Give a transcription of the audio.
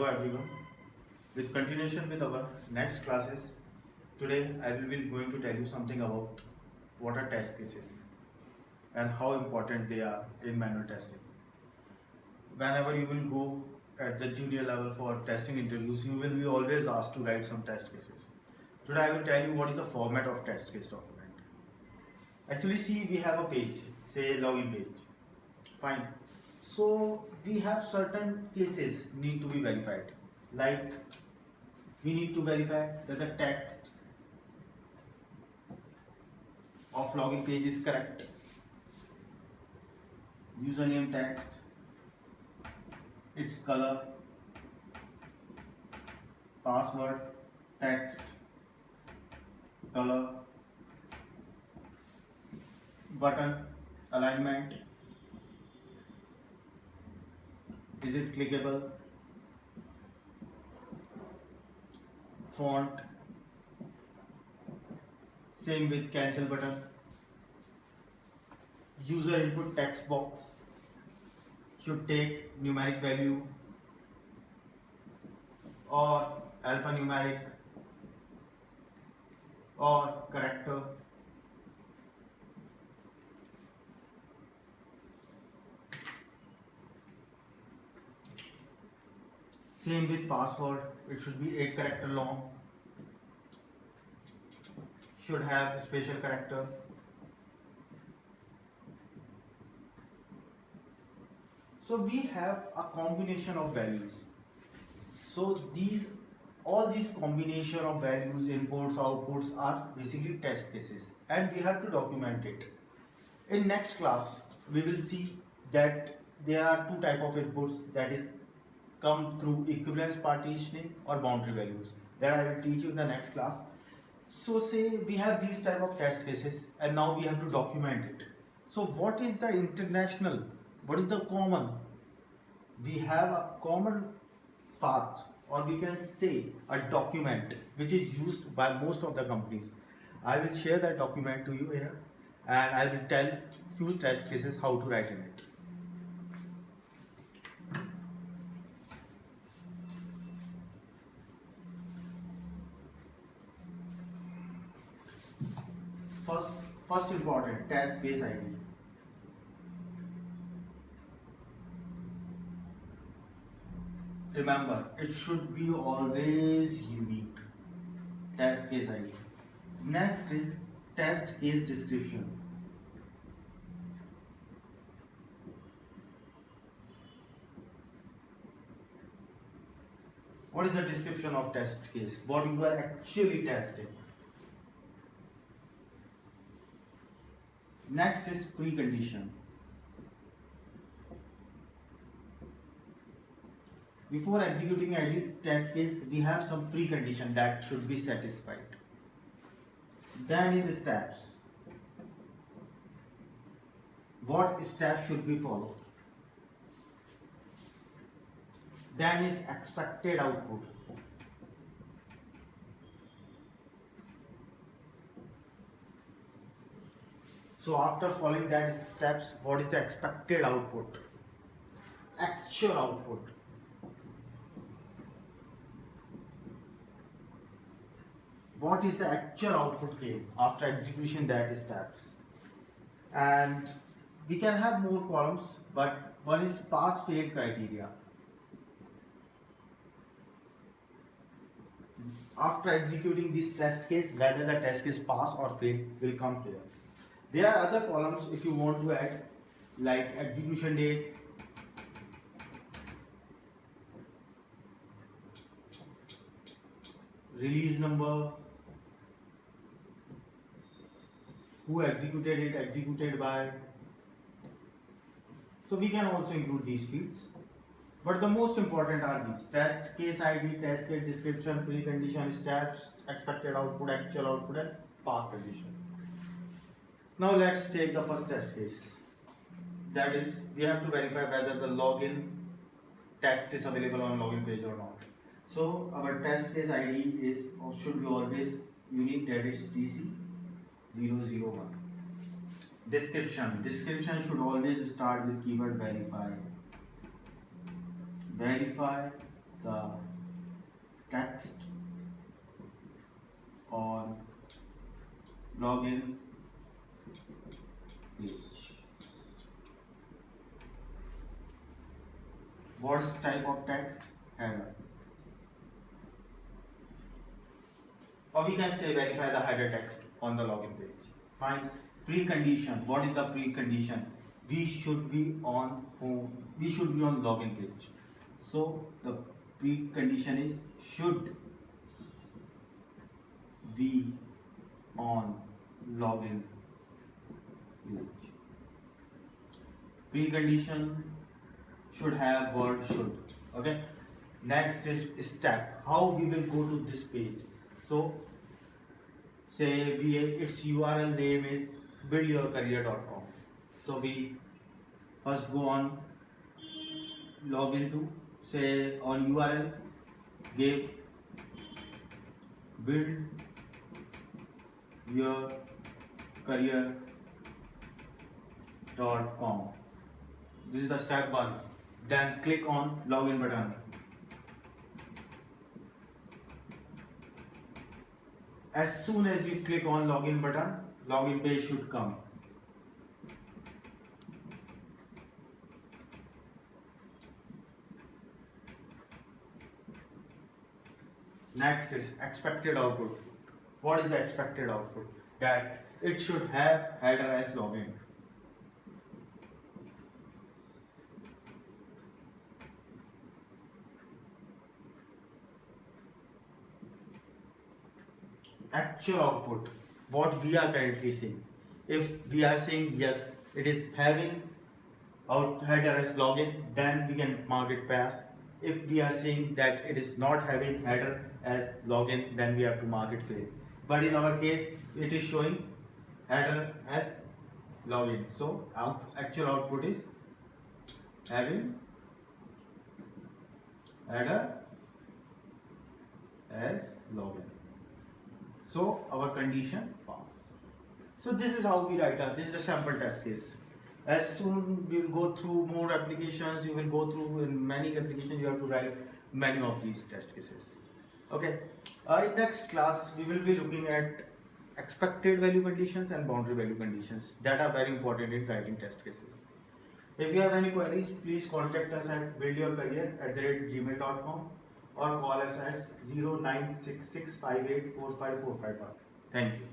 Hello everyone. With continuation with our next classes, today I will be going to tell you something about what are test cases and how important they are in manual testing. Whenever you will go at the junior level for testing interviews, you will be always asked to write some test cases. Today I will tell you what is the format of test case document. Actually, see, we have a page, say login page. Fine. So we have certain cases need to be verified. Like we need to verify that the text of login page is correct. Username text, its color, password, text, color, button, alignment, is it clickable, font, same with cancel button, user input text box should take numeric value or alphanumeric or character. Same with password, it should be 8 character long, should have special character. So we have a combination of values. So all these combination of values, inputs, outputs are basically test cases, and we have to document it. In next class, we will see that there are two type of inputs, that is come through equivalence partitioning or boundary values. That I will teach you in the next class. So say we have these type of test cases, and now we have to document it. So what is the international? What is the common? We have a common path, or we can say a document which is used by most of the companies. I will share that document to you here, and I will tell few test cases how to write in it. First important, test case ID. Remember, it should be always unique. Test case ID. Next is test case description. What is the description of test case? What you are actually testing. Next is precondition. Before executing any test case, we have some precondition that should be satisfied. Then is steps. What steps should be followed? Then is expected output. So after following that steps, what is the expected output? Actual output. What is the actual output came after execution that steps? And we can have more columns, but one is pass fail criteria. After executing this test case, whether the test case pass or fail will come here. There are other columns if you want to add, like execution date, release number, who executed it, executed by. So we can also include these fields. But the most important are these: test case ID, test case description, precondition, steps, expected output, actual output, and pass condition. Now let's take the first test case. That is, we have to verify whether the login text is available on login page or not. So our test case ID is or should be always unique, that is TC001. Description should always start with keyword verify. Verify the text on login page. What's type of text? Header. Or we can say verify the header text on the login page. Fine. Precondition. What is the precondition? We should be on home. We should be on login page. So the precondition is should be on login page. Precondition should have word should. Okay. Next is step. How we will go to this page? So say its URL name is buildyourcareer.com. So we first go on login to say on URL give buildyourcareer.com. This is the step 1. Then click on login button. As soon as you click on login button, login page should come. Next is expected output. What is the expected output? That it should have header as login. Actual output, what we are currently seeing. If we are saying yes, it is having out header as login, then we can mark it pass. If we are saying that it is not having header as login, then we have to mark it fail. But in our case, it is showing header as login. So actual output is having header as login. So our condition pass. So this is how we write up. This is a sample test case. As soon we will go through more applications, you will go through in many applications, you have to write many of these test cases. Okay. In next class, we will be looking at expected value conditions and boundary value conditions that are very important in writing test cases. If you have any queries, please contact us at buildyourcareer@gmail.com or call us at 0966584545. Thank you.